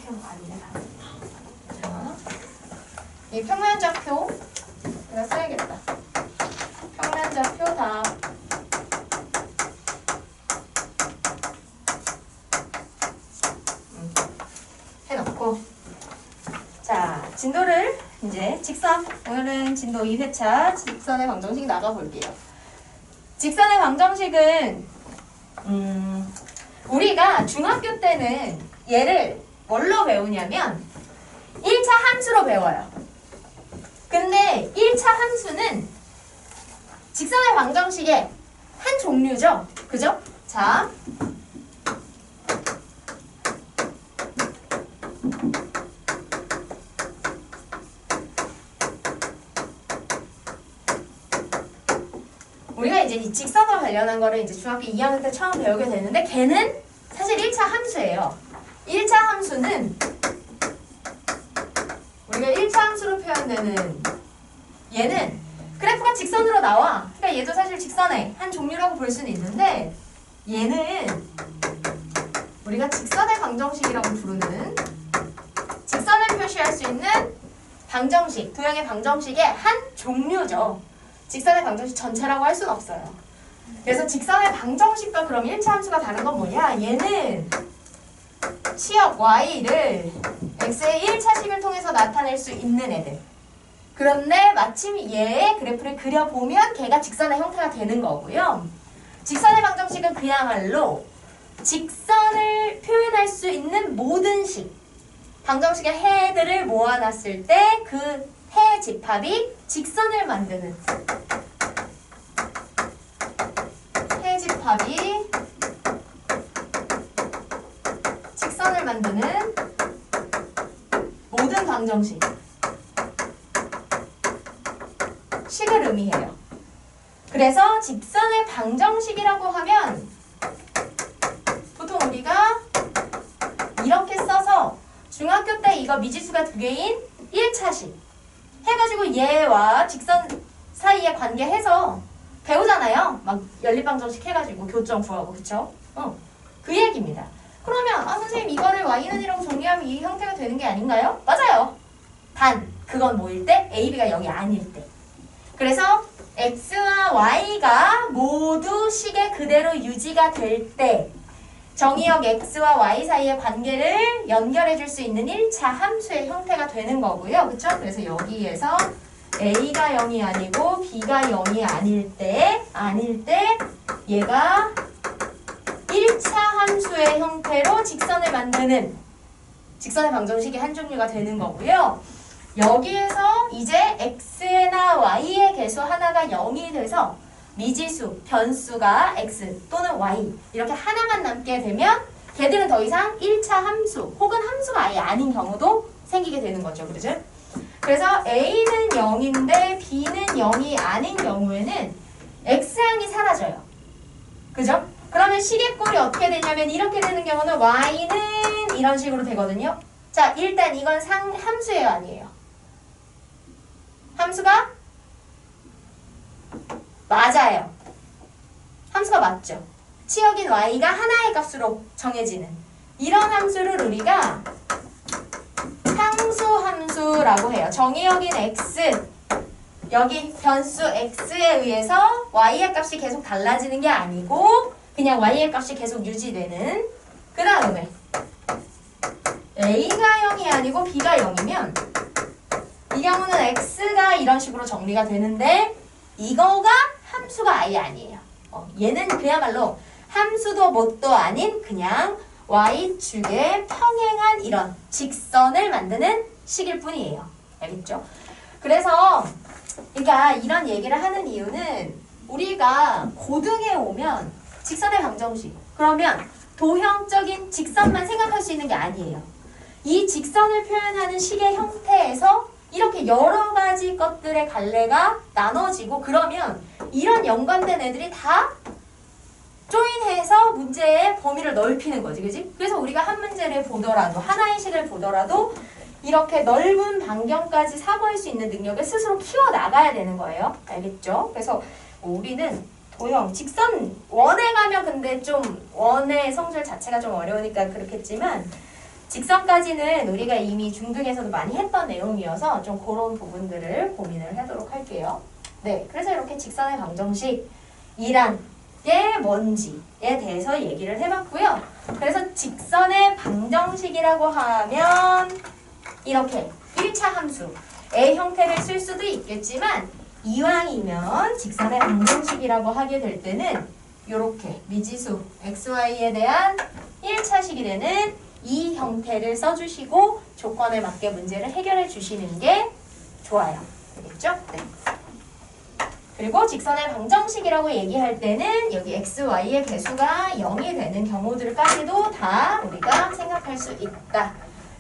아니네. 자, 이 평면좌표 내가 써야겠다. 평면좌표 답. 해놓고, 자, 진도를 이제 직선, 오늘은 진도 2회차 직선의 방정식 나가볼게요. 직선의 방정식은 우리가 중학교 때는 얘를 뭘로 배우냐면 1차 함수로 배워요. 근데 1차 함수는 직선의 방정식의 한 종류죠. 그죠? 자, 우리가 이제 이 직선과 관련한 거를 이제 중학교 2학년 때 처음 배우게 되는데 걔는 사실 1차 함수예요. 1차 함수는 우리가 1차 함수로 표현되는 얘는 그래프가 직선으로 나와. 그러니까 얘도 사실 직선의 한 종류라고 볼 수는 있는데 얘는 우리가 직선의 방정식이라고 부르는 직선을 표시할 수 있는 방정식, 도형의 방정식의 한 종류죠. 직선의 방정식 전체라고 할 수는 없어요. 그래서 직선의 방정식과 그럼 1차 함수가 다른 건 뭐냐? 얘는 치역 y를 x의 1차식을 통해서 나타낼 수 있는 애들. 그런데 마침 얘의 그래프를 그려보면 걔가 직선의 형태가 되는 거고요. 직선의 방정식은 그야말로 직선을 표현할 수 있는 모든 식, 방정식의 해들을 모아놨을 때 그 해 집합이 직선을 만드는, 해 집합이 직선을 만드는 모든 방정식 식을 의미해요. 그래서 직선의 방정식이라고 하면 보통 우리가 이렇게 써서 중학교 때 이거 미지수가 두 개인 1차식 해가지고 얘와 직선 사이에 관계해서 배우잖아요. 막 연립방정식 해가지고 교점 구하고, 그쵸? 그 얘기입니다. 그러면 선생님 이거를 y는이라고 정리하면 이 형태가 되는 게 아닌가요? 맞아요. 단 그건 뭐일 때? a, b가 0이 아닐 때. 그래서 x와 y가 모두 식의 그대로 유지가 될 때 정의역 x와 y 사이의 관계를 연결해 줄 수 있는 1차 함수의 형태가 되는 거고요. 그쵸? 그래서 여기에서 a가 0이 아니고 b가 0이 아닐 때 얘가 1차 함수의 형태로 직선을 만드는 직선의 방정식의 한 종류가 되는 거고요. 여기에서 이제 x나 y의 개수 하나가 0이 돼서 미지수, 변수가 x 또는 y 이렇게 하나만 남게 되면 걔들은 더 이상 1차 함수 혹은 함수가 아예 아닌 경우도 생기게 되는 거죠. 그렇죠? 그래서 a는 0인데 b는 0이 아닌 경우에는 x항이 사라져요. 그죠? 그러면 식의 꼴이 어떻게 되냐면 이렇게 되는 경우는 y는 이런 식으로 되거든요. 자, 일단 이건 함수예요, 아니에요? 함수가? 맞아요. 함수가 맞죠. 치역인 y가 하나의 값으로 정해지는 이런 함수를 우리가 상수함수라고 해요. 정의역인 x, 여기 변수 x에 의해서 y의 값이 계속 달라지는 게 아니고 그냥 y의 값이 계속 유지되는, 그 다음에 a가 0이 아니고 b가 0이면 이 경우는 x가 이런 식으로 정리가 되는데 이거가 함수가 아예 아니에요. 얘는 그야말로 함수도 뭣도 아닌 그냥 y축에 평행한 이런 직선을 만드는 식일 뿐이에요. 알겠죠? 그래서 그러니까 이런 얘기를 하는 이유는 우리가 고등에 오면 직선의 방정식 그러면 도형적인 직선만 생각할 수 있는 게 아니에요. 이 직선을 표현하는 식의 형태에서 이렇게 여러 가지 것들의 갈래가 나눠지고 그러면 이런 연관된 애들이 다 조인해서 문제의 범위를 넓히는 거지, 그지? 그래서 우리가 한 문제를 보더라도 하나의 식을 보더라도 이렇게 넓은 반경까지 사고할 수 있는 능력을 스스로 키워나가야 되는 거예요. 알겠죠? 그래서 우리는 도형, 직선, 원에 가면 근데 좀 원의 성질 자체가 좀 어려우니까 그렇겠지만 직선까지는 우리가 이미 중등에서도 많이 했던 내용이어서 좀 그런 부분들을 고민을 하도록 할게요. 네, 그래서 이렇게 직선의 방정식이란 게 뭔지에 대해서 얘기를 해봤고요. 그래서 직선의 방정식이라고 하면 이렇게 1차 함수의 형태를 쓸 수도 있겠지만 이왕이면 직선의 방정식이라고 하게 될 때는 이렇게 미지수 xy에 대한 1차식이 되는 이 형태를 써주시고 조건에 맞게 문제를 해결해 주시는 게 좋아요. 되겠죠? 네. 그리고 직선의 방정식이라고 얘기할 때는 여기 x, y의 개수가 0이 되는 경우들까지도 다 우리가 생각할 수 있다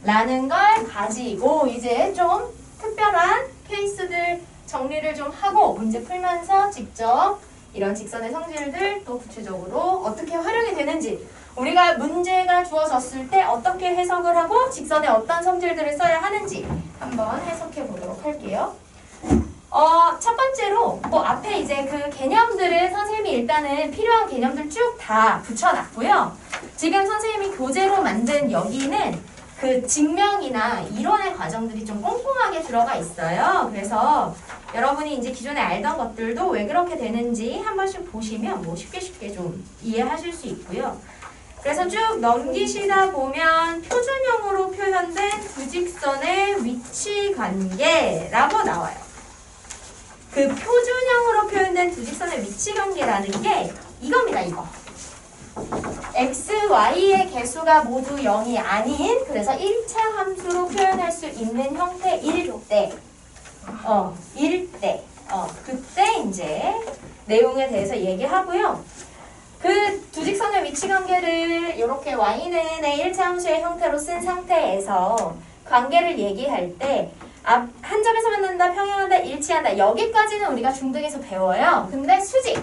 라는 걸 가지고 이제 좀 특별한 케이스들 정리를 좀 하고 문제 풀면서 직접 이런 직선의 성질들 또 구체적으로 어떻게 활용이 되는지 우리가 문제가 주어졌을 때 어떻게 해석을 하고 직선에 어떤 성질들을 써야 하는지 한번 해석해 보도록 할게요. 첫 번째로 뭐 앞에 이제 그 개념들을 선생님이 일단은 필요한 개념들 쭉 다 붙여놨고요. 지금 선생님이 교재로 만든 여기는 그 증명이나 이론의 과정들이 좀 꼼꼼하게 들어가 있어요. 그래서 여러분이 이제 기존에 알던 것들도 왜 그렇게 되는지 한 번씩 보시면 뭐 쉽게 좀 이해하실 수 있고요. 그래서 쭉 넘기시다 보면 표준형으로 표현된 두 직선의 위치 관계라고 나와요. 그 표준형으로 표현된 두 직선의 위치 관계라는 게 이겁니다, 이거. x, y의 개수가 모두 0이 아닌 그래서 1차 함수로 표현할 수 있는 형태일 때 그때 이제 내용에 대해서 얘기하고요. 그 두 직선의 위치 관계를 이렇게 y는 1차 함수의 형태로 쓴 상태에서 관계를 얘기할 때 한 점에서 만난다, 평행한다, 일치한다 여기까지는 우리가 중등에서 배워요. 근데 수직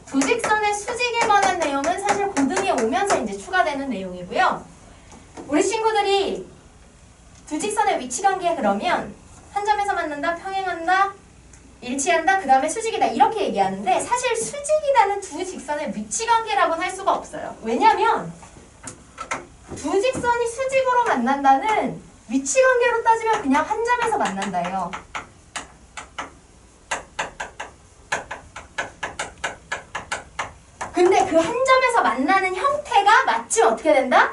두 직선의 수직에 관한 내용은 사실 고등에 오면서 이제 추가되는 내용이고요. 우리 친구들이 두 직선의 위치 관계 그러면 한 점에서 만난다, 평행한다, 일치한다, 그 다음에 수직이다 이렇게 얘기하는데 사실 수직이라는 두 직선의 위치 관계라고는 할 수가 없어요. 왜냐면 두 직선이 수직으로 만난다는 위치 관계로 따지면 그냥 한 점에서 만난다예요. 근데 그 한 점에서 만나는 형태가 마침 어떻게 된다?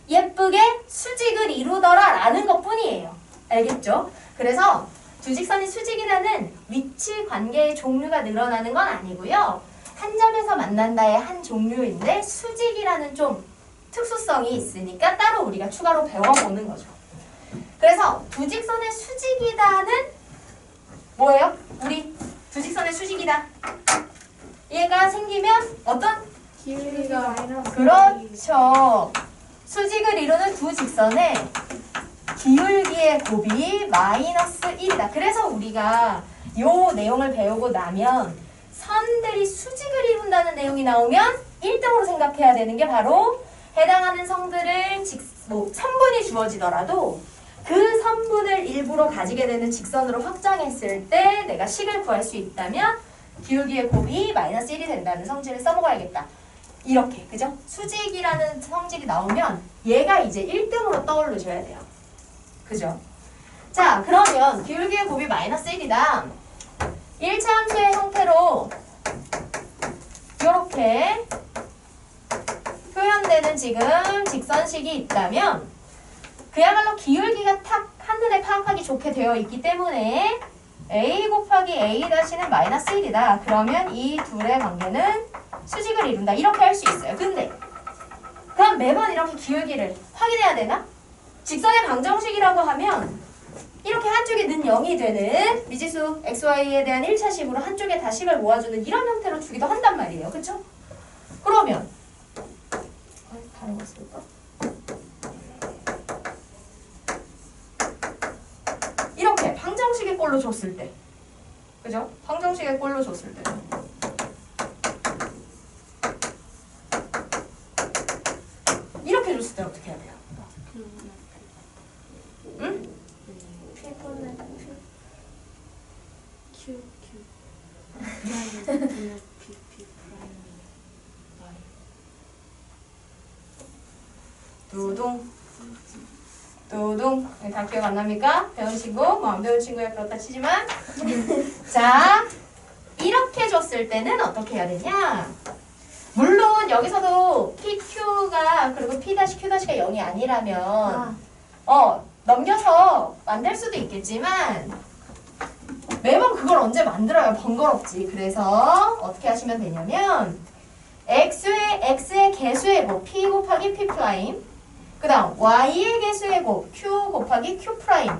예쁘게 수직을 이루더라 라는 것 뿐이에요. 알겠죠? 그래서 두 직선이 수직이라는 위치 관계의 종류가 늘어나는 건 아니고요. 한 점에서 만난다의 한 종류인데 수직이라는 좀 특수성이 있으니까 따로 우리가 추가로 배워보는 거죠. 그래서 두 직선의 수직이다는 뭐예요? 우리 두 직선의 수직이다. 얘가 생기면 어떤? 기울기가 그렇죠. 수직을 이루는 두 직선의 기울기의 곱이 마이너스 1이다. 그래서 우리가 요 내용을 배우고 나면 선들이 수직을 이룬다는 내용이 나오면 1등으로 생각해야 되는 게 바로 해당하는 성들을 선분이 주어지더라도 그 선분을 일부러 가지게 되는 직선으로 확장했을 때 내가 식을 구할 수 있다면 기울기의 곱이 마이너스 1이 된다는 성질을 써먹어야겠다. 이렇게, 그죠? 수직이라는 성질이 나오면 얘가 이제 1등으로 떠올려줘야 돼요. 그죠? 자, 그러면 기울기의 곱이 마이너스 1이다. 1차 함수의 형태로 이렇게 표현되는 지금 직선식이 있다면 그야말로 기울기가 탁 한눈에 파악하기 좋게 되어 있기 때문에 a 곱하기 a-는 마이너스 1이다. 그러면 이 둘의 관계는 수직을 이룬다. 이렇게 할 수 있어요. 근데 그럼 매번 이렇게 기울기를 확인해야 되나? 직선의 방정식이라고 하면 이렇게 한쪽에 는 0이 되는 미지수 xy에 대한 1차식으로 한쪽에 다 식을 모아주는 이런 형태로 주기도 한단 말이에요. 그쵸? 그러면 다른 거 쓸까? 이렇게 방정식의 꼴로 줬을 때 그죠? 방정식의 꼴로 줬을 때 이렇게 줬을 때 어떻게 해야 돼요? 응? 두둥 두둥. 다 기억 안 납니까? 배운 친구, 뭐 안 배운 친구야 그렇다 치지만 자, 이렇게 줬을 때는 어떻게 해야 되냐? 물론 여기서도 PQ가 그리고 P-Q'가 0이 아니라면 넘겨서 만들 수도 있겠지만 매번 그걸 언제 만들어요? 번거롭지. 그래서 어떻게 하시면 되냐면 X의 개수의 곱 P 곱하기 P 프라임, 그 다음 Y의 개수의 곱 Q 곱하기 Q 프라임,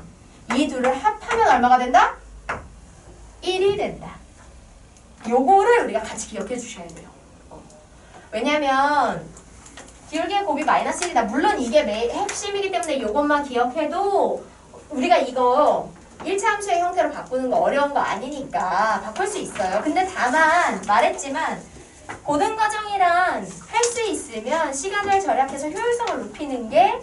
이 둘을 합하면 얼마가 된다? 1이 된다. 요거를 우리가 같이 기억해 주셔야 돼요. 왜냐면 기울기의 곱이 마이너스 1이다. 물론 이게 핵심이기 때문에 요것만 기억해도 우리가 이거 1차 함수의 형태로 바꾸는 거 어려운 거 아니니까 바꿀 수 있어요. 근데 다만 말했지만 고등과정이란 할 수 있으면 시간을 절약해서 효율성을 높이는 게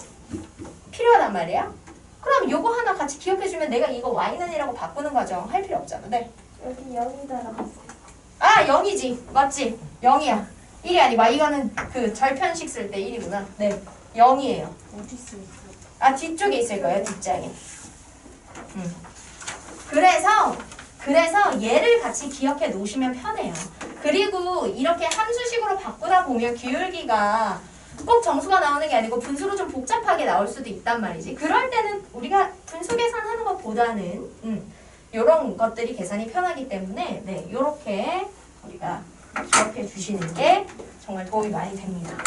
필요하단 말이야. 그럼 요거 하나 같이 기억해주면 내가 이거 y는 1이라고 바꾸는 과정 할 필요 없잖아. 네. 여기 0이 달아갔어요. 아 0이지. 맞지? 0이야. 1이 아니고 이거는 그 절편식 쓸 때 1이구나. 네. 0이에요. 어디 있어요? 아 뒤쪽에 있을 거예요. 뒷장에. 그래서 얘를 같이 기억해 놓으시면 편해요. 그리고 이렇게 함수식으로 바꾸다 보면 기울기가 꼭 정수가 나오는 게 아니고 분수로 좀 복잡하게 나올 수도 있단 말이지. 그럴 때는 우리가 분수 계산하는 것보다는 이런 것들이 계산이 편하기 때문에 네, 이렇게 우리가 기억해 주시는 게 정말 도움이 많이 됩니다.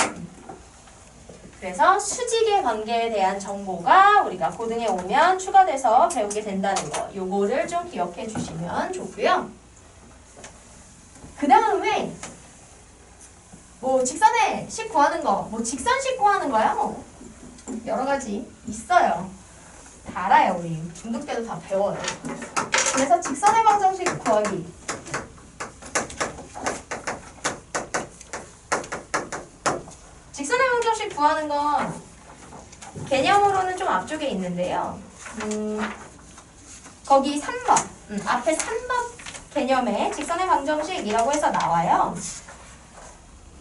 그래서 수직의 관계에 대한 정보가 우리가 고등에 오면 추가돼서 배우게 된다는 거, 요거를 좀 기억해 주시면 좋고요. 그 다음에 뭐 직선의 식 구하는 거, 뭐 직선식 구하는 거야 뭐 여러 가지 있어요. 다 알아요. 우리 중급 때도 다 배워요. 그래서 직선의 방정식 구하기. 직선의 방정식 구하는 건 개념으로는 좀 앞쪽에 있는데요. 거기 3번, 앞에 3번 개념에 직선의 방정식이라고 해서 나와요.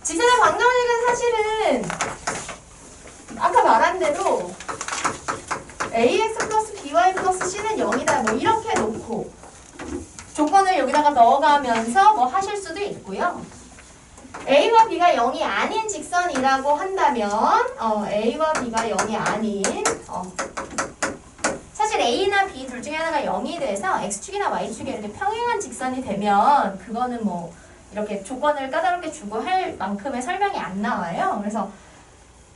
직선의 방정식은 사실은 아까 말한 대로 ax 플러스 by 플러스 c는 0이다 뭐 이렇게 놓고 조건을 여기다가 넣어가면서 뭐 하실 수도 있고요. a와 b가 0이 아닌 직선이라고 한다면 a와 b가 0이 아닌 사실 a나 b 둘 중에 하나가 0이 돼서 x축이나 y축이 이렇게 평행한 직선이 되면 그거는 뭐 이렇게 조건을 까다롭게 주고 할 만큼의 설명이 안 나와요. 그래서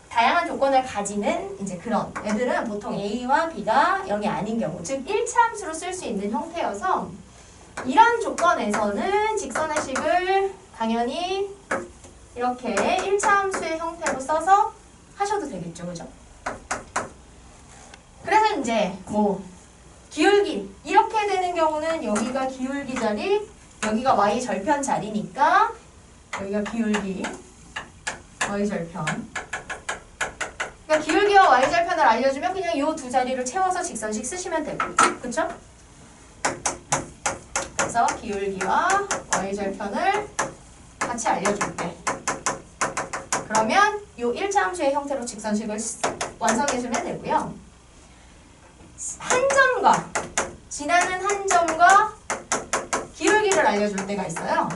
다양한 조건을 가지는 이제 그런 애들은 보통 a와 b가 0이 아닌 경우, 즉 1차 함수로 쓸 수 있는 형태여서 이런 조건에서는 직선의 식을 당연히 이렇게 1차 함수의 형태로 써서 하셔도 되겠죠. 그죠? 그래서 이제 뭐 기울기 이렇게 되는 경우는 여기가 기울기 자리, 여기가 y 절편 자리니까 여기가 기울기 y 절편. 그러니까 기울기와 y 절편을 알려주면 그냥 이 두 자리를 채워서 직선식 쓰시면 되고, 그쵸? 그래서 기울기와 y 절편을 같이 알려줄게. 그러면 이 1차 함수의 형태로 직선식을 완성해주면 되고요. 한 점과 지나는 한 점과 기울기를 알려줄 때가 있어요.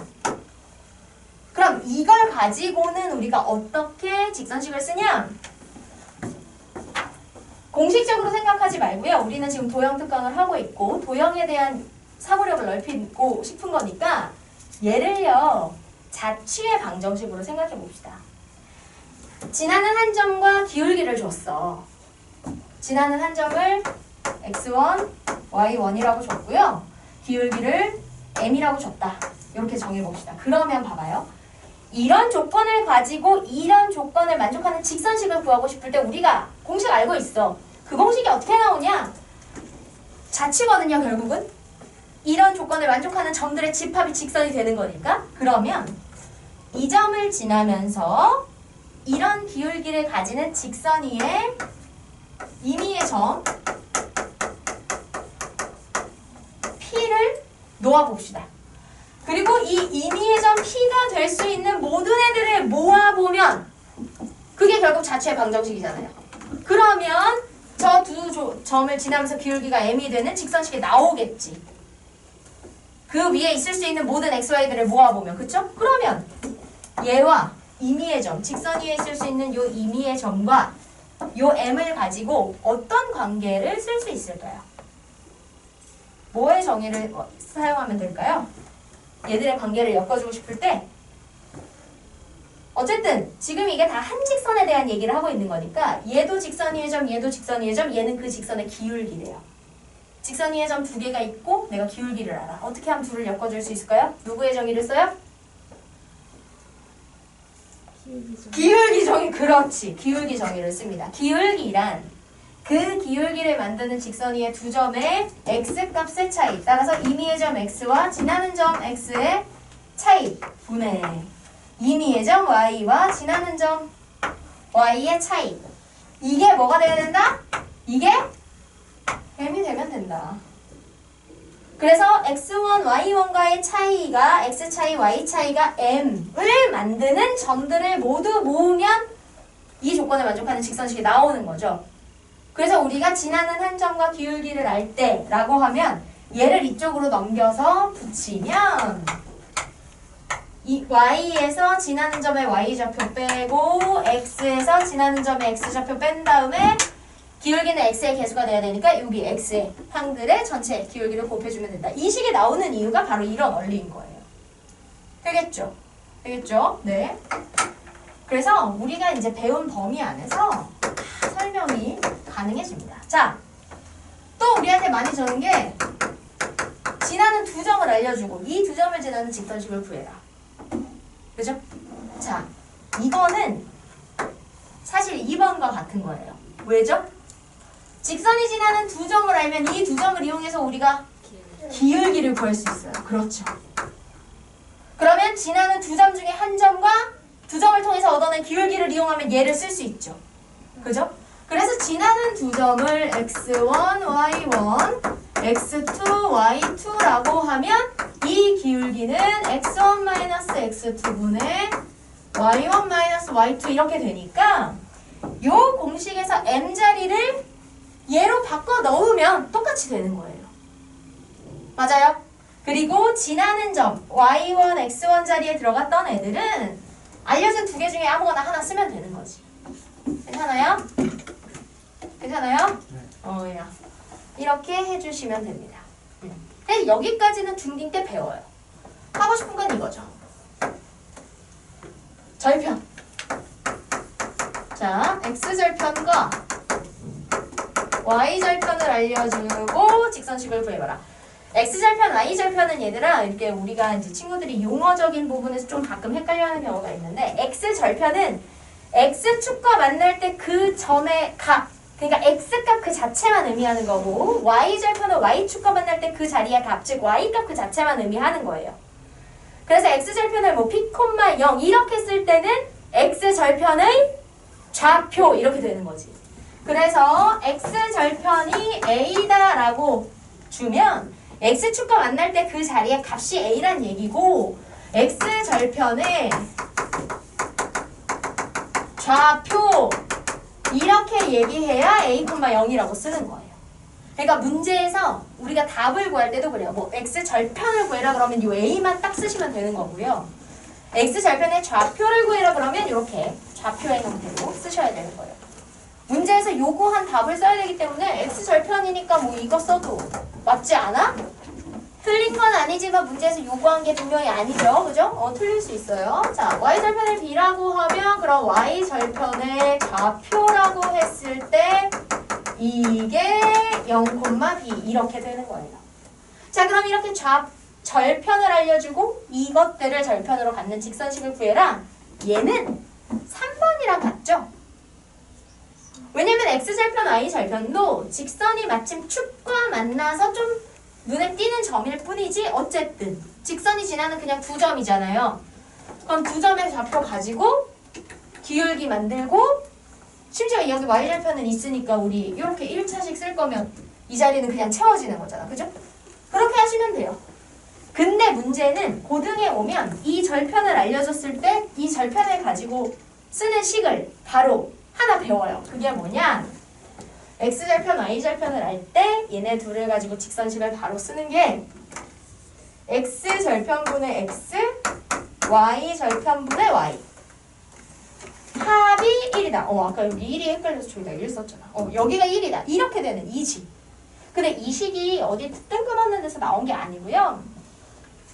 그럼 이걸 가지고는 우리가 어떻게 직선식을 쓰냐? 공식적으로 생각하지 말고요. 우리는 지금 도형 특강을 하고 있고 도형에 대한 사고력을 넓히고 싶은 거니까 얘를요. 자취의 방정식으로 생각해 봅시다. 지나는 한 점과 기울기를 줬어. 지나는 한 점을 x1, y1이라고 줬고요. 기울기를 m이라고 줬다. 이렇게 정해봅시다. 그러면 봐봐요. 이런 조건을 가지고 이런 조건을 만족하는 직선식을 구하고 싶을 때 우리가 공식 알고 있어. 그 공식이 어떻게 나오냐? 자취거든요, 결국은. 이런 조건을 만족하는 점들의 집합이 직선이 되는 거니까. 그러면 이 점을 지나면서 이런 기울기를 가지는 직선 위에 임의의 점 P를 놓아봅시다. 그리고 이 임의의 점 P가 될 수 있는 모든 애들을 모아보면 그게 결국 자체 방정식이잖아요. 그러면 저 두 점을 지나면서 기울기가 m이 되는 직선식이 나오겠지. 그 위에 있을 수 있는 모든 xy들을 모아보면, 그쵸? 그러면 얘와 임의의 점, 직선 위에 있을 수 있는 요 임의의 점과 요 m을 가지고 어떤 관계를 쓸 수 있을까요? 뭐의 정의를 사용하면 될까요? 얘들의 관계를 엮어주고 싶을 때 어쨌든 지금 이게 다 한 직선에 대한 얘기를 하고 있는 거니까 얘도 직선 위의 점, 얘도 직선 위의 점, 얘는 그 직선의 기울기래요. 직선 위의 점 두 개가 있고 내가 기울기를 알아. 어떻게 하면 둘을 엮어줄 수 있을까요? 누구의 정의를 써요? 기울기 정의. 그렇지. 기울기 정의를 씁니다. 기울기란 그 기울기를 만드는 직선 위의 두 점의 x값의 차이, 따라서 임의의 점 x와 지나는 점 x의 차이 분의 임의의 점 y와 지나는 점 y의 차이. 이게 뭐가 돼야 된다? 이게 m이 되면 된다. 그래서 x1, y1과의 차이가 x 차이, y 차이가 m을 만드는 점들을 모두 모으면 이 조건을 만족하는 직선식이 나오는 거죠. 그래서 우리가 지나는 한 점과 기울기를 알 때라고 하면 얘를 이쪽으로 넘겨서 붙이면 이 y에서 지나는 점의 y좌표 빼고 x에서 지나는 점의 x좌표 뺀 다음에 기울기는 x의 개수가 돼야 되니까 여기 x의 항들의 전체 기울기를 곱해주면 된다. 이 식이 나오는 이유가 바로 이런 원리인 거예요. 되겠죠? 되겠죠? 네. 그래서 우리가 이제 배운 범위 안에서 설명이 가능해집니다. 자, 또 우리한테 많이 주는 게 지나는 두 점을 알려주고 이 두 점을 지나는 직선식을 구해라. 그죠? 자, 이거는 사실 2번과 같은 거예요. 왜죠? 직선이 지나는 두 점을 알면 이 두 점을 이용해서 우리가 기울기를 구할 수 있어요. 그렇죠. 그러면 지나는 두 점 중에 한 점과 두 점을 통해서 얻어낸 기울기를 이용하면 얘를 쓸 수 있죠. 그죠? 그래서 지나는 두 점을 x1, y1, x2, y2라고 하면 이 기울기는 x1-x2분의 y1-y2 이렇게 되니까 요 공식에서 m자리를 얘로 바꿔 넣으면 똑같이 되는 거예요. 맞아요? 그리고 지나는 점 y1, x1 자리에 들어갔던 애들은 알려준 두 개 중에 아무거나 하나 쓰면 되는 거지. 괜찮아요? 괜찮아요? 네. 야. 이렇게 해주시면 됩니다. 근데 여기까지는 중딩 때 배워요. 하고 싶은 건 이거죠. 절편. 자, x절편과 y절편을 알려주고 직선식을 구해봐라. x절편, y절편은 얘들아 이렇게 우리가 이제 친구들이 용어적인 부분에서 좀 가끔 헷갈려하는 경우가 있는데 x절편은 x축과 만날 때 그 점의 값, 그러니까 x값 그 자체만 의미하는 거고 y절편은 y축과 만날 때 그 자리의 값, 즉 y값 그 자체만 의미하는 거예요. 그래서 x절편을 뭐 p, 0 이렇게 쓸 때는 x절편의 좌표 이렇게 되는 거지. 그래서 x절편이 a다라고 주면 x축과 만날 때 그 자리의 값이 a란 얘기고 x절편의 좌표 이렇게 얘기해야 a, 0이라고 쓰는 거예요. 그러니까 문제에서 우리가 답을 구할 때도 그래요. 뭐 x절편을 구해라 그러면 이 a만 딱 쓰시면 되는 거고요. x절편의 좌표를 구해라 그러면 이렇게 좌표의 형태로 쓰셔야 되는 거예요. 문제에서 요구한 답을 써야 되기 때문에 x절편이니까 뭐 이거 써도 맞지 않아? 틀린 건 아니지만 문제에서 요구한 게 분명히 아니죠. 그죠? 틀릴 수 있어요. 자, y절편을 b라고 하면 그럼 y절편의 좌표라고 했을 때 이게 0, b 이렇게 되는 거예요. 자, 그럼 이렇게 절편을 알려주고 이것들을 절편으로 갖는 직선식을 구해라. 얘는 3번이랑 같죠? 왜냐면 x절편, y절편도 직선이 마침 축과 만나서 좀 눈에 띄는 점일 뿐이지 어쨌든 직선이 지나는 그냥 두 점이잖아요. 그럼 두 점의 좌표 가지고 기울기 만들고 심지어 여기 y절편은 있으니까 우리 이렇게 1차식 쓸 거면 이 자리는 그냥 채워지는 거잖아. 그죠? 그렇게 하시면 돼요. 근데 문제는 고등에 오면 이 절편을 알려줬을 때 이 절편을 가지고 쓰는 식을 바로 하나 배워요. 그게 뭐냐? x절편, y절편을 알 때 얘네 둘을 가지고 직선식을 바로 쓰는 게 x절편분의 x, y절편분의 y. 합이 1이다. 아까 여기 1이 헷갈려서 저기다 1 썼잖아. 여기가 1이다. 이렇게 되는 이식. 근데 이 식이 어디 뜬금없는 데서 나온 게 아니고요.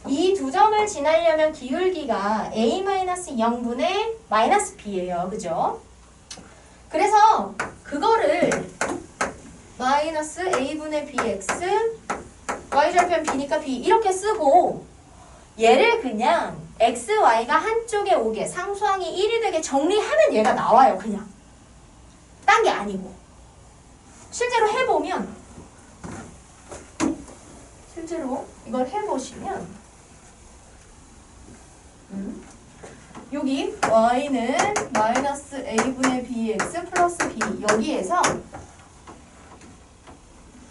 이 두 점을 지나려면 기울기가 a-0분의 -b예요. 그죠? 그래서 그거를 마이너스 a분의 bx, y절편 b니까 b 이렇게 쓰고 얘를 그냥 x, y가 한쪽에 오게 상수항이 1이 되게 정리하면 얘가 나와요. 그냥. 딴 게 아니고. 실제로 해보면 이걸 해보시면 여기 y는 마이너스 a분의 bx 플러스 b 여기에서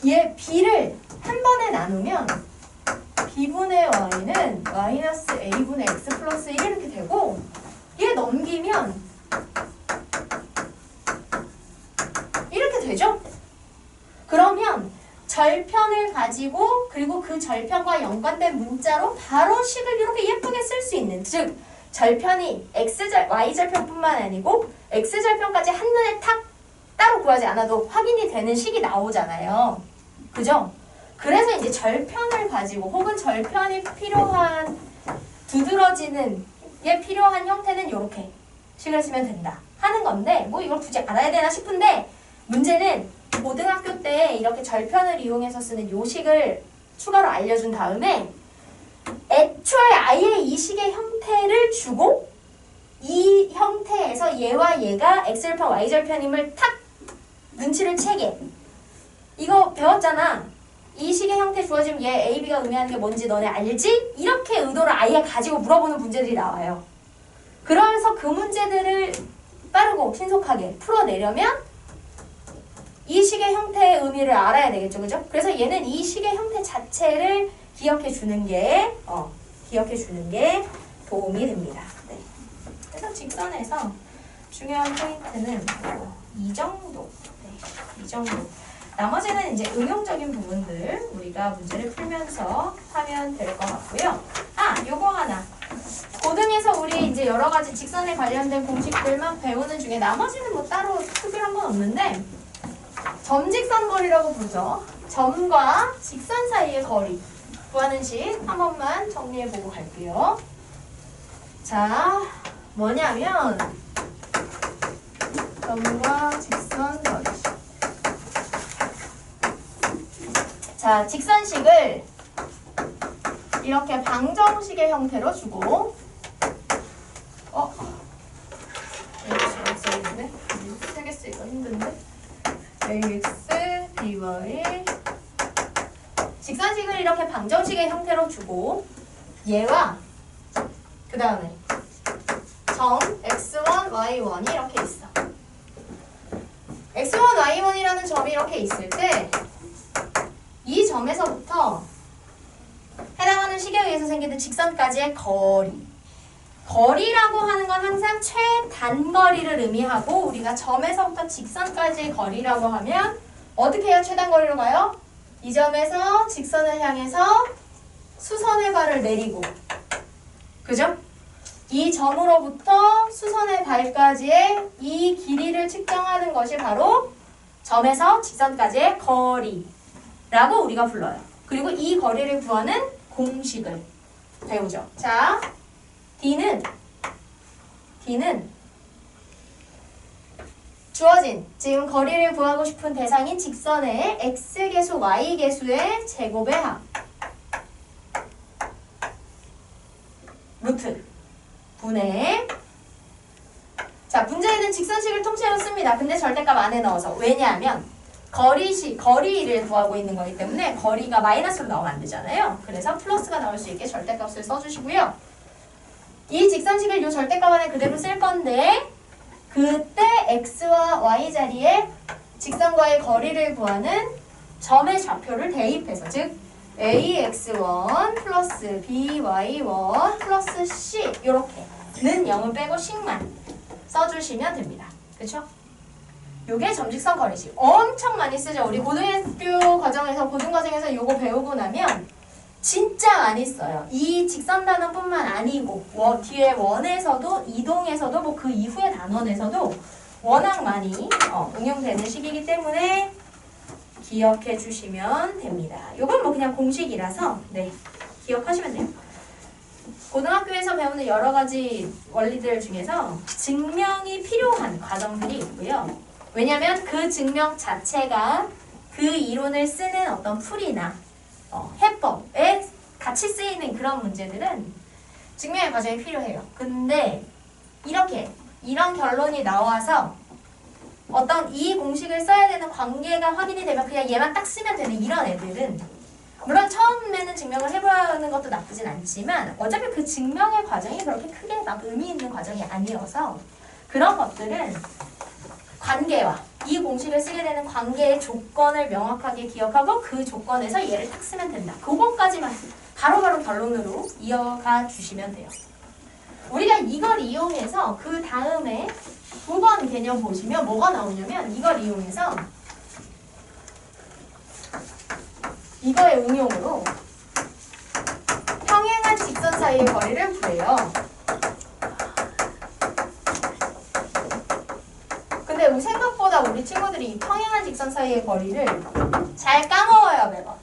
얘 b를 한 번에 나누면 b분의 y는 마이너스 a분의 x 플러스 1 이렇게 되고 얘 넘기면 이렇게 되죠? 그러면 절편을 가지고 그리고 그 절편과 연관된 문자로 바로 식을 이렇게 예쁘게 쓸 수 있는 즉 절편이 y절편뿐만 아니고 x절편까지 한눈에 탁 따로 구하지 않아도 확인이 되는 식이 나오잖아요. 그죠? 그래서 이제 절편을 가지고 혹은 절편이 필요한 두드러지는 게 필요한 형태는 이렇게 식을 쓰면 된다 하는 건데 뭐 이걸 굳이 알아야 되나 싶은데 문제는 고등학교 때 이렇게 절편을 이용해서 쓰는 요식을 추가로 알려준 다음에 애초에 아예 이 식의 형태를 주고 이 형태에서 얘와 얘가 x절편, y절편임을 탁 눈치를 채게 이거 배웠잖아. 이 식의 형태 주어지면 얘 A, B가 의미하는 게 뭔지 너네 알지? 이렇게 의도를 아예 가지고 물어보는 문제들이 나와요. 그러면서 그 문제들을 빠르고 신속하게 풀어내려면 이 식의 형태의 의미를 알아야 되겠죠. 그죠? 그래서 얘는 이 식의 형태 자체를 기억해 주는 게 도움이 됩니다. 네. 그래서 직선에서 중요한 포인트는 이 정도. 네, 이 정도. 나머지는 이제 응용적인 부분들 우리가 문제를 풀면서 하면 될 것 같고요. 요거 하나. 고등에서 우리 이제 여러 가지 직선에 관련된 공식들만 배우는 중에 나머지는 뭐 따로 특별한 건 없는데 점직선 거리라고 부르죠. 점과 직선 사이의 거리 구하는 식 한 번만 정리해보고 갈게요. 자, 뭐냐면 점과 직선 거리. 자, 직선식을 이렇게 방정식의 형태로 주고 AX 써있네? 3개 쓰기가 힘든데? AX, BY 직선식을 이렇게 방정식의 형태로 주고 얘와 그 다음에 점 X1, Y1이 이렇게 있어. X1, Y1이라는 점이 이렇게 있을 때 이 점에서부터 해당하는 식에 의해서 생기는 직선까지의 거리. 거리라고 하는 건 항상 최단거리를 의미하고 우리가 점에서부터 직선까지의 거리라고 하면 어떻게 해야 최단거리로 가요? 이 점에서 직선을 향해서 수선의 발을 내리고 그죠? 이 점으로부터 수선의 발까지의 이 길이를 측정하는 것이 바로 점에서 직선까지의 거리라고 우리가 불러요. 그리고 이 거리를 구하는 공식을 배우죠. 자, D는 주어진 지금 거리를 구하고 싶은 대상인 직선의 x개수, y개수의 제곱의 합 루트 분의 자, 문제에는 직선식을 통째로 씁니다. 근데 절대값 안에 넣어서 왜냐하면 거리를 구하고 있는 거기 때문에 거리가 마이너스로 나오면 안 되잖아요. 그래서 플러스가 나올 수 있게 절대값을 써주시고요. 이 직선식을 이 절대값 안에 그대로 쓸 건데 그때 x와 y 자리에 직선과의 거리를 구하는 점의 좌표를 대입해서 즉 ax1 플러스 by1 플러스 c 이렇게는 0을 빼고 식만 써주시면 됩니다. 그쵸? 요게 점직선 거리식. 엄청 많이 쓰죠. 우리 고등학교 과정에서, 고등과정에서 요거 배우고 나면 진짜 많이 써요. 이 직선 단원뿐만 아니고 뒤에 원에서도, 이동에서도, 뭐 그 이후의 단원에서도 워낙 많이 응용되는 식이기 때문에 기억해 주시면 됩니다. 요건 뭐 그냥 공식이라서 네, 기억하시면 돼요. 고등학교에서 배우는 여러 가지 원리들 중에서 증명이 필요한 과정들이 있고요. 왜냐면 그 증명 자체가 그 이론을 쓰는 어떤 풀이나 해법에 같이 쓰이는 그런 문제들은 증명의 과정이 필요해요. 근데 이런 결론이 나와서 어떤 이 공식을 써야 되는 관계가 확인이 되면 그냥 얘만 딱 쓰면 되는 이런 애들은, 물론 처음에는 증명을 해보는 것도 나쁘진 않지만 어차피 그 증명의 과정이 그렇게 크게 막 의미 있는 과정이 아니어서 그런 것들은 관계와 이 공식을 쓰게 되는 관계의 조건을 명확하게 기억하고 그 조건에서 얘를 딱 쓰면 된다. 그것까지만 바로바로 결론으로 이어가 주시면 돼요. 우리가 이걸 이용해서 그 다음에 9번 개념 보시면 뭐가 나오냐면, 이걸 이용해서 이거의 응용으로 평행한 직선 사이의 거리를 구해요. 근데 우리 생각보다 우리 친구들이 이 평행한 직선 사이의 거리를 잘 까먹어요, 매번.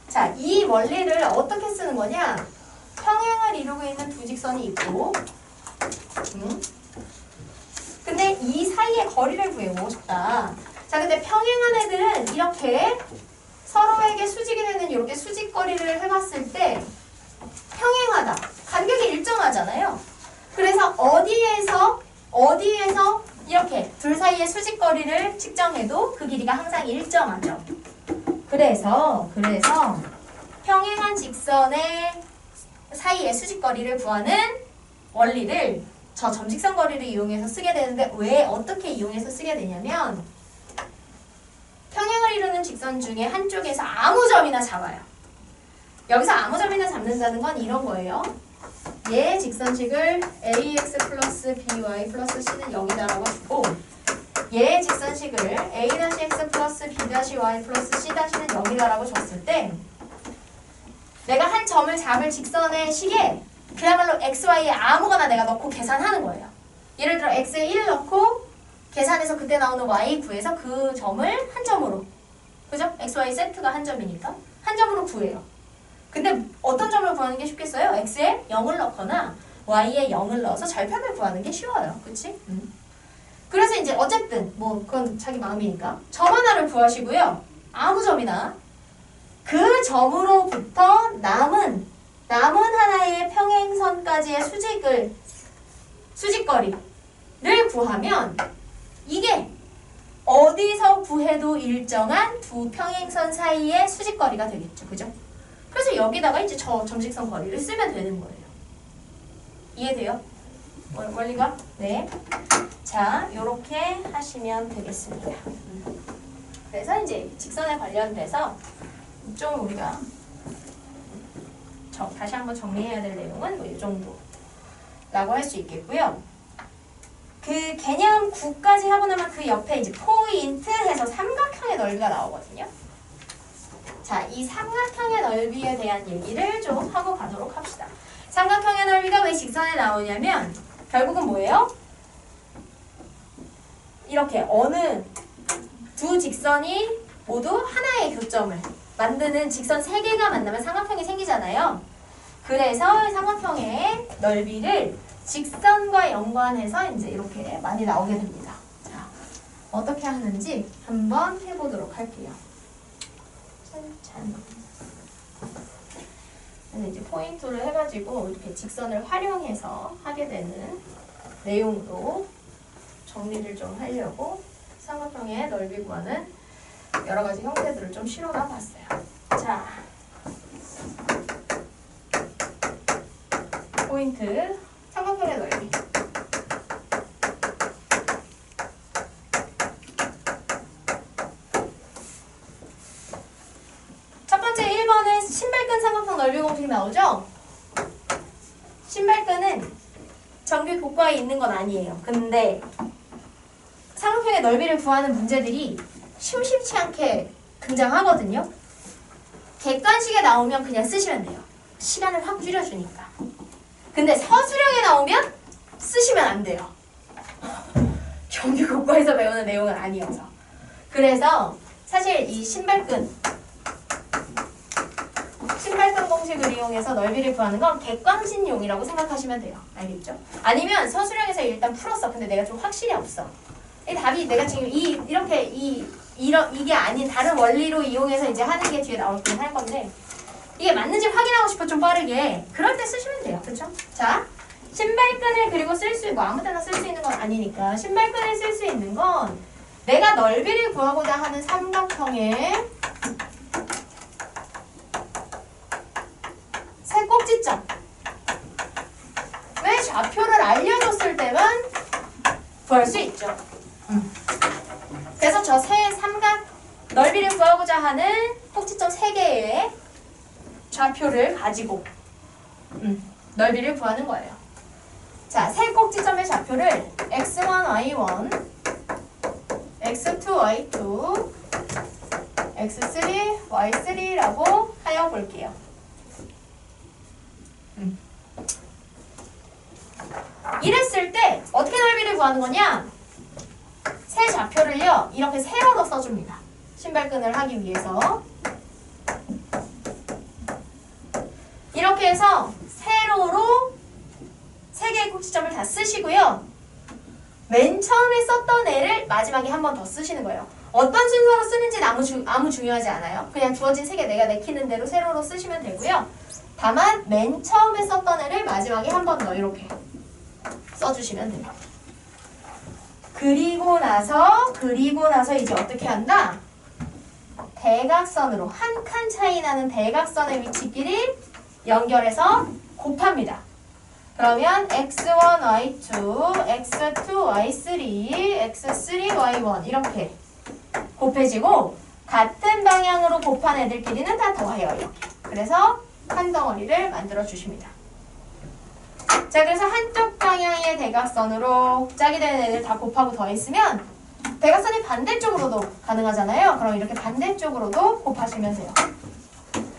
자, 이 원리를 어떻게 쓰는 거냐? 평행을 이루고 있는 두 직선이 있고, 근데 이 사이의 거리를 구해보고 싶다. 자, 근데 평행한 애들은 이렇게 서로에게 수직이 되는 이렇게 수직거리를 해봤을 때 평행하다. 간격이 일정하잖아요. 그래서 어디에서 이렇게 둘 사이의 수직거리를 측정해도 그 길이가 항상 일정하죠. 그래서 평행한 직선의 사이의 수직거리를 구하는 원리를 저 점직선 거리를 이용해서 쓰게 되는데, 왜 어떻게 이용해서 쓰게 되냐면, 평행을 이루는 직선 중에 한쪽에서 아무 점이나 잡아요. 여기서 아무 점이나 잡는다는 건 이런 거예요. 얘 직선식을 ax 플러스 by 플러스 c는 0이다라고 주고, 얘 직선식을 a-x 플러스 b-y 플러스 c-는 0이다라고 줬을 때, 내가 한 점을 잡을 직선의 식에 그야말로 x, y에 아무거나 내가 넣고 계산하는 거예요. 예를 들어 x에 1 넣고 계산해서 그때 나오는 y 구해서 그 점을 한 점으로, 그죠? x, y 세트가 한 점이니까 한 점으로 구해요. 근데 어떤 점을 구하는 게 쉽겠어요? x에 0을 넣거나 y에 0을 넣어서 절편을 구하는 게 쉬워요. 그치? 그래서 이제 어쨌든 뭐 그건 자기 마음이니까 점 하나를 구하시고요. 아무 점이나 그 점으로부터 남은 하나의 평행선까지의 수직거리를 구하면 이게 어디서 구해도 일정한 두 평행선 사이의 수직거리가 되겠죠. 그죠? 그래서 여기다가 이제 저 점직선 거리를 쓰면 되는 거예요. 이해돼요? 원리가? 네. 자, 요렇게 하시면 되겠습니다. 그래서 이제 직선에 관련돼서 좀 우리가 다시 한번 정리해야 될 내용은 뭐 이 정도라고 할 수 있겠고요. 그 개념 9까지 하고 나면 그 옆에 이제 포인트 해서 삼각형의 넓이가 나오거든요. 자, 이 삼각형의 넓이에 대한 얘기를 좀 하고 가도록 합시다. 삼각형의 넓이가 왜 직선에 나오냐면 결국은 뭐예요? 이렇게 어느 두 직선이 모두 하나의 교점을 만드는 직선 3개가 만나면 삼각형이 생기잖아요. 그래서 삼각형의 넓이를 직선과 연관해서 이제 이렇게 많이 나오게 됩니다. 자, 어떻게 하는지 한번 해보도록 할게요. 이제 포인트를 해가지고 이렇게 직선을 활용해서 하게 되는 내용으로 정리를 좀 하려고 삼각형의 넓이 구하는 여러 가지 형태들을 좀 실어놔 봤어요. 자, 포인트, 삼각형의 넓이. 첫 번째 1번에 신발끈 삼각형 넓이 공식 나오죠? 신발끈은 정규 교과에 있는 건 아니에요. 근데 삼각형의 넓이를 구하는 문제들이 심심치 않게 등장하거든요. 객관식에 나오면 그냥 쓰시면 돼요. 시간을 확 줄여주니까. 근데 서술형에 나오면 쓰시면 안 돼요. 경기국어에서 배우는 내용은 아니어서. 그래서 사실 이 신발끈 공식을 이용해서 넓이를 구하는 건 객관식용이라고 생각하시면 돼요. 알겠죠? 아니면 서술형에서 일단 풀었어. 근데 내가 좀 확실히 없어. 이 답이 내가 지금 이게 아닌 다른 원리로 이용해서 이제 하는 게 뒤에 나올긴 할 건데 이게 맞는지 확인하고 싶어 좀 빠르게. 그럴 때 쓰시면 돼요. 그렇죠? 자, 신발끈을 그리고 쓸 수 있고 아무 때나 쓸 수 있는 건 아니니까 신발끈을 쓸 수 있는 건 내가 넓이를 구하고자 하는 삼각형의 세 꼭지점 왜 좌표를 알려줬을 때만 구할 수 있죠. 그래서 저 세 삼각 넓이를 구하고자 하는 꼭지점 3개의 좌표를 가지고 넓이를 구하는 거예요. 자, 세 꼭지점의 좌표를 x1, y1, x2, y2, x3, y3라고 하여 볼게요. 이랬을 때 어떻게 넓이를 구하는 거냐? 세 좌표를요 이렇게 세로로 써줍니다. 신발끈을 하기 위해서 이렇게 해서 세로로 3개의 꼭지점을 다 쓰시고요. 맨 처음에 썼던 애를 마지막에 한 번 더 쓰시는 거예요. 어떤 순서로 쓰는지는 아무 중요하지 않아요. 그냥 주어진 3개 내가 내키는 대로 세로로 쓰시면 되고요. 다만 맨 처음에 썼던 애를 마지막에 한 번 더 이렇게 써주시면 돼요. 그리고 나서 이제 어떻게 한다? 대각선으로 한 칸 차이 나는 대각선의 위치끼리 연결해서 곱합니다. 그러면 x1, y2, x2, y3, x3, y1 이렇게 곱해지고 같은 방향으로 곱한 애들끼리는 다 더해요. 이렇게. 그래서 한 덩어리를 만들어 주십니다. 자, 그래서 한쪽 방향의 대각선으로 짝이 되는 애들 다 곱하고 더했으면 대각선이 반대쪽으로도 가능하잖아요. 그럼 이렇게 반대쪽으로도 곱하시면 돼요.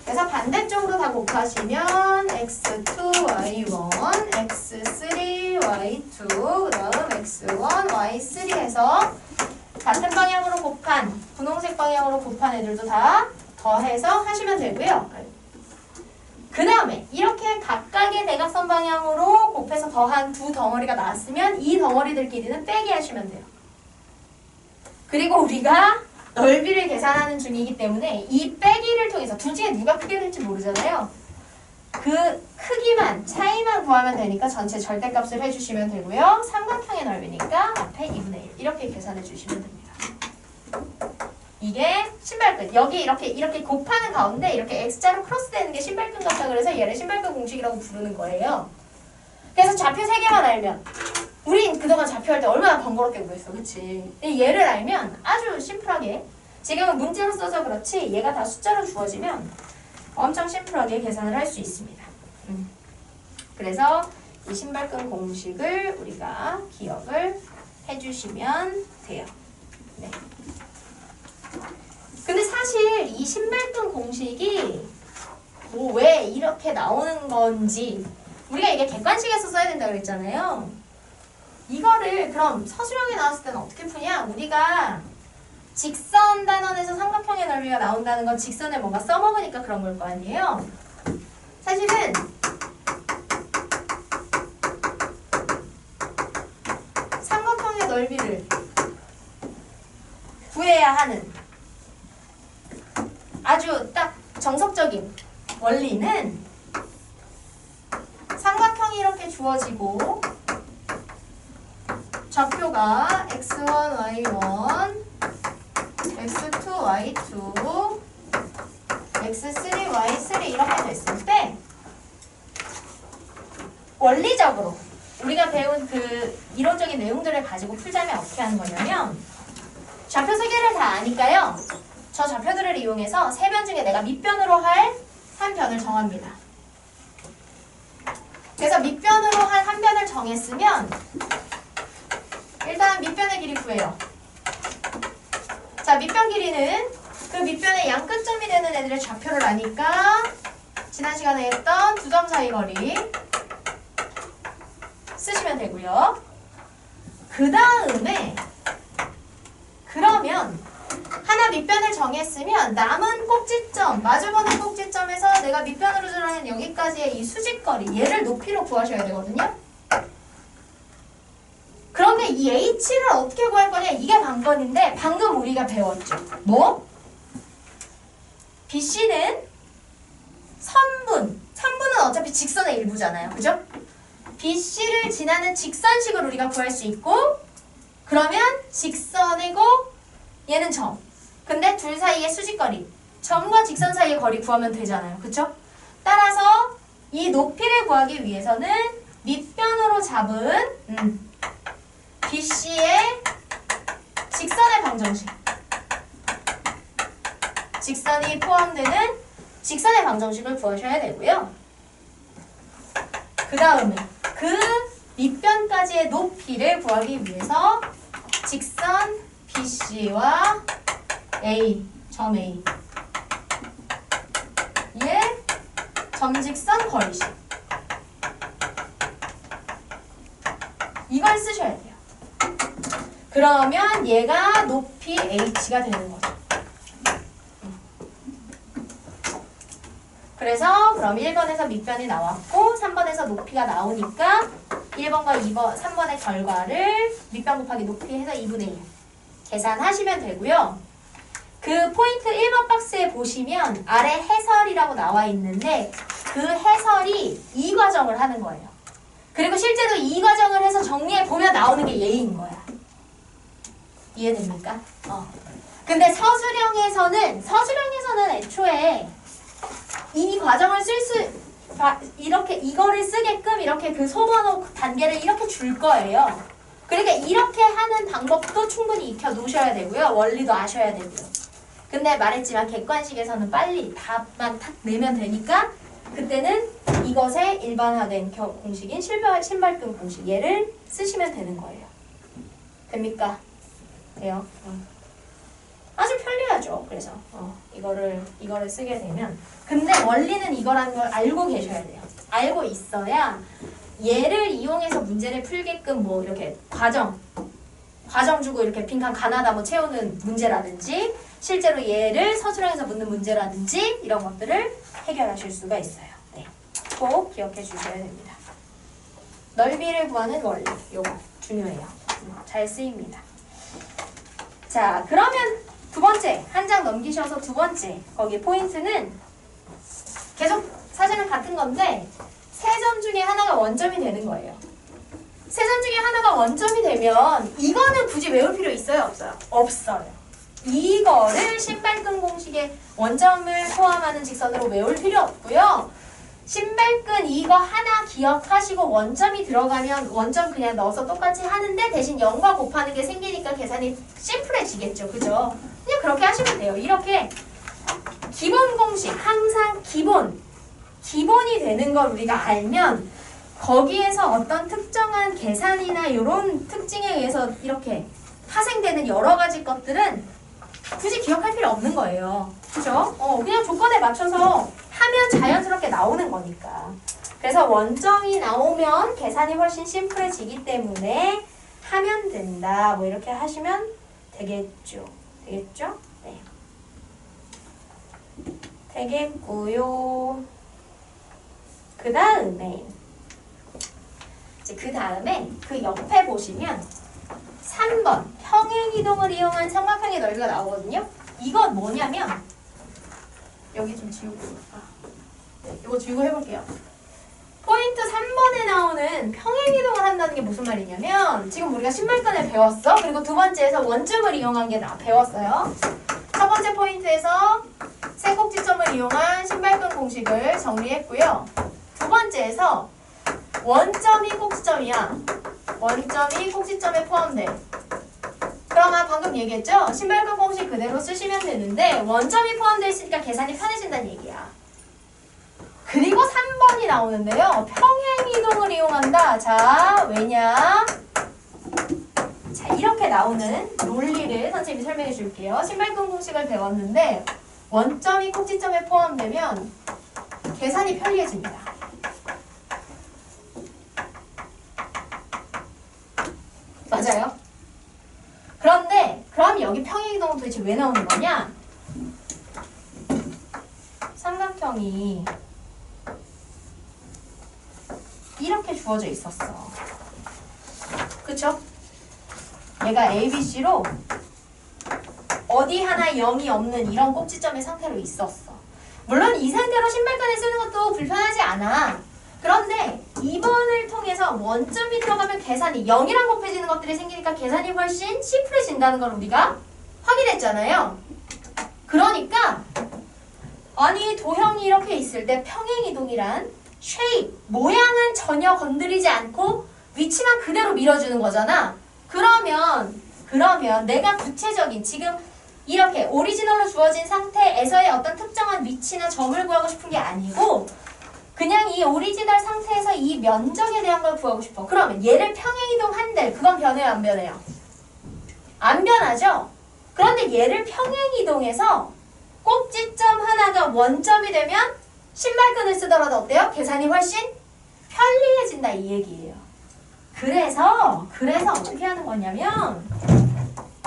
그래서 반대쪽으로 다 곱하시면 x2, y1, x3, y2, 그 다음 x1, y3 해서 같은 방향으로 곱한, 분홍색 방향으로 곱한 애들도 다 더해서 하시면 되고요. 그 다음에 이렇게 각각의 대각선 방향으로 곱해서 더한 두 덩어리가 나왔으면 이 덩어리들끼리는 빼기 하시면 돼요. 그리고 우리가 넓이를 계산하는 중이기 때문에 이 빼기를 통해서 둘 중에 누가 크게 될지 모르잖아요. 그 크기만, 차이만 구하면 되니까 전체 절대값을 해주시면 되고요. 삼각형의 넓이니까 앞에 2분의 1 이렇게 계산해 주시면 됩니다. 이게 신발끈. 여기 이렇게 곱하는 가운데 이렇게 X자로 크로스되는 게 신발끈 같다 그래서 얘를 신발끈 공식이라고 부르는 거예요. 그래서 좌표 3개만 알면 우린 그동안 좌표할 때 얼마나 번거롭게 구했어. 그치? 얘를 알면 아주 심플하게 지금은 문제로 써서 그렇지 얘가 다 숫자로 주어지면 엄청 심플하게 계산을 할 수 있습니다. 그래서 이 신발끈 공식을 우리가 기억을 해주시면 돼요. 네. 근데 사실 이 신발끈 공식이 뭐 왜 이렇게 나오는 건지 우리가 이게 객관식에서 써야 된다고 그랬잖아요. 이거를 그럼 서술형에 나왔을 때는 어떻게 푸냐? 우리가 직선 단원에서 삼각형의 넓이가 나온다는 건 직선을 뭔가 써먹으니까 그런 걸 거 아니에요? 사실은 삼각형의 넓이를 구해야 하는 아주 딱 정석적인 원리는 삼각형이 이렇게 주어지고 좌표가 x1, y1, x2, y2, x3, y3 이렇게 됐을 때 원리적으로 우리가 배운 그 이론적인 내용들을 가지고 풀자면 어떻게 하는 거냐면 좌표 3개를 다 아니까요. 저 좌표들을 이용해서 3변 중에 내가 밑변으로 할 한 변을 정합니다. 그래서 밑변으로 한 한 변을 정했으면 일단 밑변의 길이 구해요. 자, 밑변 길이는 그 밑변의 양 끝점이 되는 애들의 좌표를 아니까 지난 시간에 했던 두 점 사이 거리 쓰시면 되고요. 그 다음에 그러면 하나 밑변을 정했으면 남은 꼭지점, 마주보는 꼭지점에서 내가 밑변으로 줄어는 여기까지의 이 수직거리, 얘를 높이로 구하셔야 되거든요. 그런데 이 h를 어떻게 구할 거냐? 이게 관건인데 방금 우리가 배웠죠. 뭐? BC는 선분은 어차피 직선의 일부잖아요. 그죠? BC를 지나는 직선식을 우리가 구할 수 있고, 그러면 직선이고 얘는 점. 근데 둘 사이의 수직거리, 점과 직선 사이의 거리 구하면 되잖아요. 그쵸? 따라서 이 높이를 구하기 위해서는 밑변으로 잡은 BC의 직선의 방정식, 직선이 포함되는 직선의 방정식을 구하셔야 되고요. 그 다음에 그 밑변까지의 높이를 구하기 위해서 직선 BC와 A, 점 A 얘 점직선 거리식, 이걸 쓰셔야 돼요. 그러면 얘가 높이 H가 되는 거죠. 그래서 그럼 1번에서 밑변이 나왔고 3번에서 높이가 나오니까 1번과 2번, 3번의 결과를 밑변 곱하기 높이 해서 2분의 1 계산하시면 되고요. 그 포인트 1번 박스에 보시면 아래 해설이라고 나와 있는데 그 해설이 이 과정을 하는 거예요. 그리고 실제로 이 과정을 해서 정리해 보면 나오는 게 얘인 거야. 이해됩니까? 근데 서술형에서는 애초에 이 과정을 이렇게 이거를 쓰게끔 이렇게 그 소번호 단계를 이렇게 줄 거예요. 그러니까 이렇게 하는 방법도 충분히 익혀 놓으셔야 되고요. 원리도 아셔야 되고요. 근데 말했지만 객관식에서는 빨리 답만 탁 내면 되니까 그때는 이것의 일반화된 공식인 신발끈 공식 얘를 쓰시면 되는 거예요. 됩니까? 돼요? 아주 편리하죠. 그래서 이거를 쓰게 되면, 근데 원리는 이거라는 걸 알고 계셔야 돼요. 알고 있어야 얘를 이용해서 문제를 풀게끔 뭐 이렇게 과정 주고 이렇게 빈칸 가나다 뭐 채우는 문제라든지 실제로 얘를 서술형에서 묻는 문제라든지 이런 것들을 해결하실 수가 있어요. 네, 꼭 기억해 주셔야 됩니다. 넓이를 구하는 원리, 요거 중요해요. 잘 쓰입니다. 자, 그러면 두 번째, 한 장 넘기셔서 두 번째, 거기 포인트는 계속 사실은 같은 건데 세 점 중에 하나가 원점이 되는 거예요. 세 점 중에 하나가 원점이 되면 이거는 굳이 외울 필요 있어요? 없어요? 없어요. 이거를 신발끈 공식의 원점을 포함하는 직선으로 외울 필요 없고요. 신발끈 이거 하나 기억하시고 원점이 들어가면 원점 그냥 넣어서 똑같이 하는데 대신 0과 곱하는 게 생기니까 계산이 심플해지겠죠. 그죠? 그냥 그렇게 하시면 돼요. 이렇게 기본 공식, 항상 기본이 되는 걸 우리가 알면 거기에서 어떤 특정한 계산이나 이런 특징에 의해서 이렇게 파생되는 여러 가지 것들은 굳이 기억할 필요 없는 거예요. 그죠? 그냥 조건에 맞춰서 하면 자연스럽게 나오는 거니까. 그래서 원점이 나오면 계산이 훨씬 심플해지기 때문에 하면 된다. 뭐 이렇게 하시면 되겠죠. 되겠죠? 네. 되겠고요. 그 다음에 그 옆에 보시면 3번 평행이동을 이용한 삼각형의 넓이가 나오거든요. 이건 뭐냐면 여기 좀 지우고 이거 지우고 해볼게요. 포인트 3번에 나오는 평행이동을 한다는 게 무슨 말이냐면 지금 우리가 신발끈을 배웠어. 그리고 두 번째에서 원점을 이용한 게 배웠어요. 첫 번째 포인트에서 세 꼭지점을 이용한 신발끈 공식을 정리했고요. 두 번째에서 원점이 꼭지점이야. 원점이 꼭지점에 포함돼. 그러면 방금 얘기했죠? 신발끈 공식 그대로 쓰시면 되는데 원점이 포함되어 있으니까 계산이 편해진다는 얘기야. 그리고 3번이 나오는데요. 평행이동을 이용한다. 자, 왜냐? 자, 이렇게 나오는 논리를 선생님이 설명해 줄게요. 신발끈 공식을 배웠는데 원점이 꼭지점에 포함되면 계산이 편리해집니다. 맞아요? 그런데 그럼 여기 평행이동은 도대체 왜 나오는 거냐? 삼각형이 이렇게 주어져 있었어. 그쵸? 얘가 ABC로 어디 하나 0이 없는 이런 꼭지점의 상태로 있었어. 물론 이 상태로 신발끈을 쓰는 것도 불편하지 않아. 그런데 2번을 통해서 원점이 들어가면 계산이 0이랑 곱해지는 것들이 생기니까 계산이 훨씬 심플해진다는 걸 우리가 확인했잖아요. 그러니까 아니 도형이 이렇게 있을 때 평행이동이란 쉐입, 모양은 전혀 건드리지 않고 위치만 그대로 밀어주는 거잖아. 그러면 내가 구체적인 지금 이렇게 오리지널로 주어진 상태에서의 어떤 특정한 위치나 점을 구하고 싶은 게 아니고 그냥 이 오리지널 상태에서 이 면적에 대한 걸 구하고 싶어. 그러면 얘를 평행이동한들 그건 변해요 안 변해요? 안 변하죠? 그런데 얘를 평행이동해서 꼭지점 하나가 원점이 되면 신발끈을 쓰더라도 어때요? 계산이 훨씬 편리해진다 이 얘기예요. 그래서 어떻게 하는 거냐면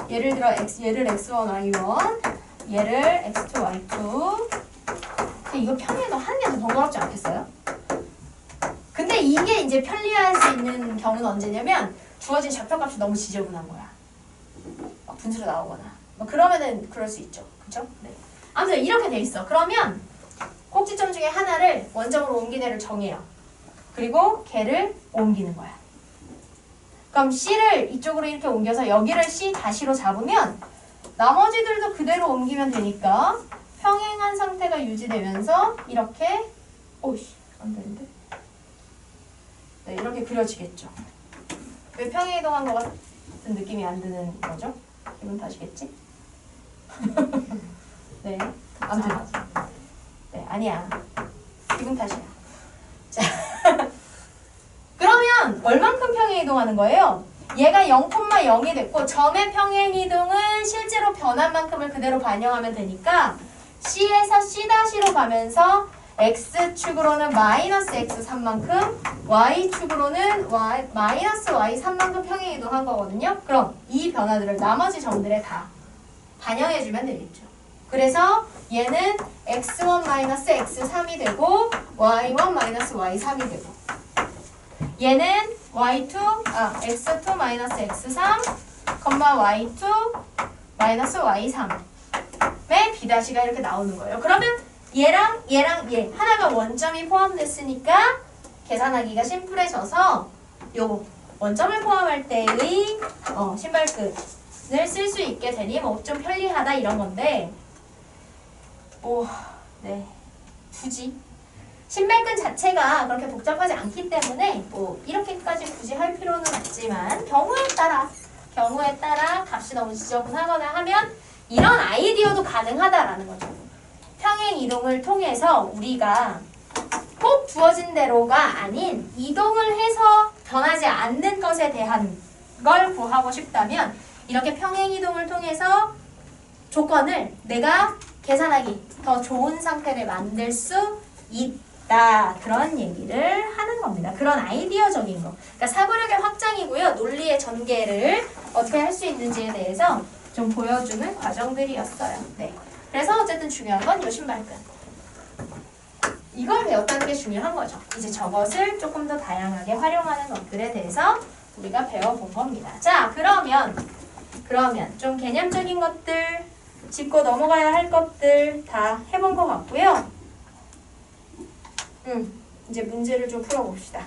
예를 들어 얘를 x1, y1 얘를 x2, y2 이거 평행이동 하는 게 더 번거롭지 않겠어요? 근데 이게 이제 편리할 수 있는 경우는 언제냐면 주어진 좌표값이 너무 지저분한 거야. 막 분수로 나오거나 뭐 그러면은 그럴 수 있죠. 그쵸? 네. 아무튼 이렇게 돼 있어. 그러면 꼭지점 중에 하나를 원점으로 옮긴 애를 정해요. 그리고 걔를 옮기는 거야. 그럼 C를 이쪽으로 이렇게 옮겨서 여기를 C 다시로 잡으면 나머지들도 그대로 옮기면 되니까 평행한 상태가 유지되면서 이렇게 오이씨 안 되는데 네 이렇게 그려지겠죠. 왜 평행이동한 것 같은 느낌이 안 드는 거죠? 기분 탓이겠지? 네 아무튼 네 아니야 기분 탓이야. 자 그러면 얼만큼 평행이동하는 거예요? 얘가 0,0이 됐고 점의 평행이동은 실제로 변한 만큼을 그대로 반영하면 되니까 C에서 C''로 가면서 X축으로는 마이너스 X3만큼 Y축으로는 마이너스 Y3만큼 평행이동한 거거든요. 그럼 이 변화들을 나머지 점들에 다 반영해주면 되겠죠. 그래서 얘는 X1 마이너스 X3이 되고 Y1 마이너스 Y3이 되고 얘는 X2 마이너스 X3, Y2 마이너스 Y3의 B'가 이렇게 나오는 거예요. 그러면 얘랑 얘 하나가 원점이 포함됐으니까 계산하기가 심플해져서 요거 원점을 포함할 때의 신발끈을 쓸 수 있게 되니 뭐 좀 편리하다 이런 건데 네 굳이 신발끈 자체가 그렇게 복잡하지 않기 때문에 뭐 이렇게까지 굳이 할 필요는 없지만 경우에 따라 값이 너무 지저분하거나 하면 이런 아이디어도 가능하다라는 거죠. 평행 이동을 통해서 우리가 꼭 주어진 대로가 아닌 이동을 해서 변하지 않는 것에 대한 걸 구하고 싶다면 이렇게 평행 이동을 통해서 조건을 내가 계산하기 더 좋은 상태를 만들 수 있다. 그런 얘기를 하는 겁니다. 그런 아이디어적인 거. 그러니까 사고력의 확장이고요. 논리의 전개를 어떻게 할 수 있는지에 대해서 좀 보여주는 과정들이었어요. 네. 그래서 어쨌든 중요한 건 요 신발끈. 이걸 배웠다는 게 중요한 거죠. 이제 저것을 조금 더 다양하게 활용하는 것들에 대해서 우리가 배워본 겁니다. 자, 그러면 좀 개념적인 것들, 짚고 넘어가야 할 것들 다 해본 것 같고요. 이제 문제를 좀 풀어봅시다.